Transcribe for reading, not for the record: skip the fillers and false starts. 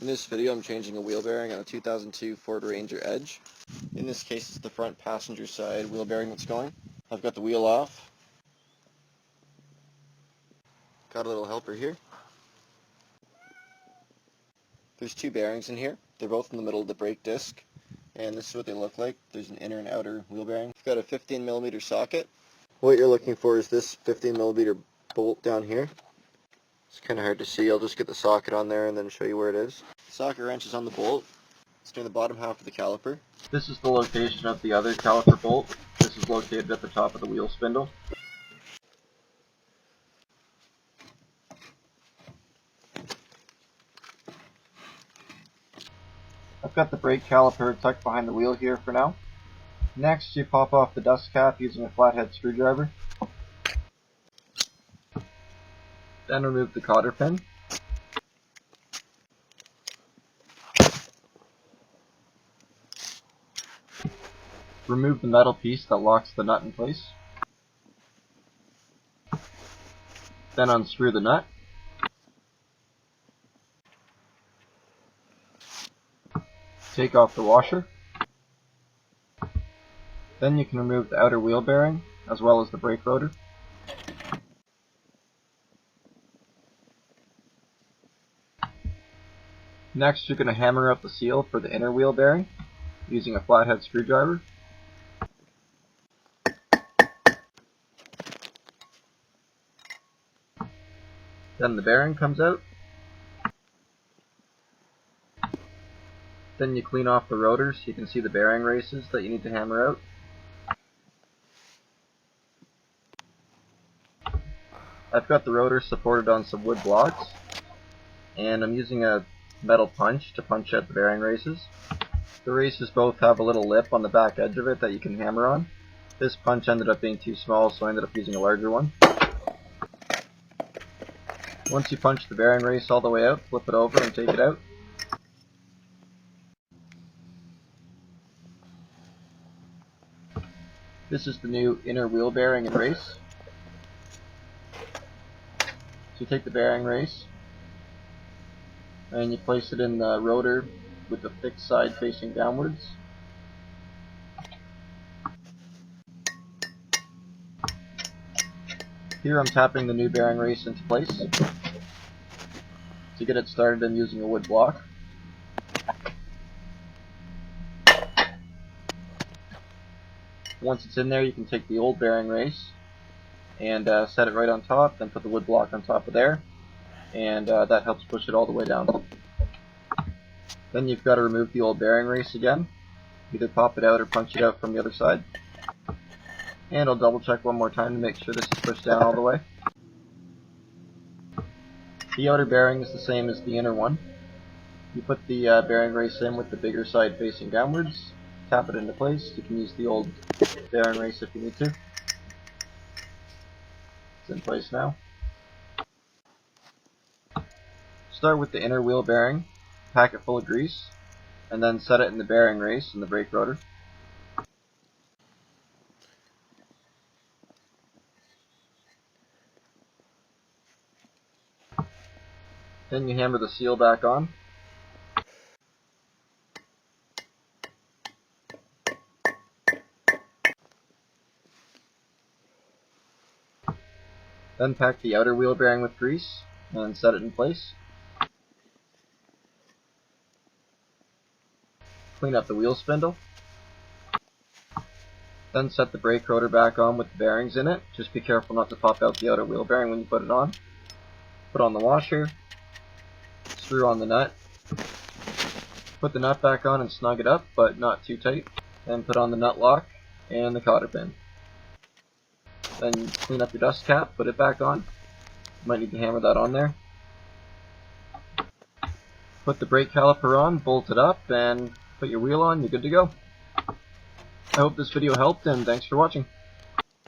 In this video I'm changing a wheel bearing on a 2002 Ford Ranger Edge. In this case it's the front passenger side wheel bearing that's going. I've got the wheel off. Got a little helper here. There's two bearings in here. They're both in the middle of the brake disc. And this is what they look like. There's an inner and outer wheel bearing. I've got a 15mm socket. What you're looking for is this 15mm bolt down here. It's kind of hard to see. I'll just get the socket on there and then show you where it is. The socket wrench is on the bolt. It's near the bottom half of the caliper. This is the location of the other caliper bolt. This is located at the top of the wheel spindle. I've got the brake caliper tucked behind the wheel here for now. Next, you pop off the dust cap using a flathead screwdriver. Then remove the cotter pin. Remove the metal piece that locks the nut in place. Then unscrew the nut. Take off the washer. Then you can remove the outer wheel bearing as well as the brake rotor. Next, you're going to hammer out the seal for the inner wheel bearing using a flathead screwdriver. Then the bearing comes out. Then you clean off the rotor so you can see the bearing races that you need to hammer out. I've got the rotor supported on some wood blocks, and I'm using a metal punch to punch out the bearing races. The races both have a little lip on the back edge of it that you can hammer on. This punch ended up being too small, so I ended up using a larger one. Once you punch the bearing race all the way out, flip it over and take it out. This is the new inner wheel bearing and race. So you take the bearing race and you place it in the rotor with the fixed side facing downwards. Here I'm tapping the new bearing race into place. To get it started, I'm using a wood block. Once it's in there, you can take the old bearing race and set it right on top, then put the wood block on top of there, and that helps push it all the way down. Then you've got to remove the old bearing race again. Either pop it out or punch it out from the other side. And I'll double check one more time to make sure this is pushed down all the way. The outer bearing is the same as the inner one. You put the bearing race in with the bigger side facing downwards, tap it into place. You can use the old bearing race if you need to. It's in place now. Start with the inner wheel bearing, pack it full of grease, and then set it in the bearing race and the brake rotor. Then you hammer the seal back on. Then pack the outer wheel bearing with grease and set it in place. Clean up the wheel spindle. Then set the brake rotor back on with the bearings in it. Just be careful not to pop out the outer wheel bearing when you put it on. Put on the washer. Screw on the nut. Put the nut back on and snug it up, but not too tight. Then put on the nut lock and the cotter pin. Then clean up your dust cap, put it back on. You might need to hammer that on there. Put the brake caliper on, bolt it up, and put your wheel on, you're good to go. I hope this video helped, and thanks for watching.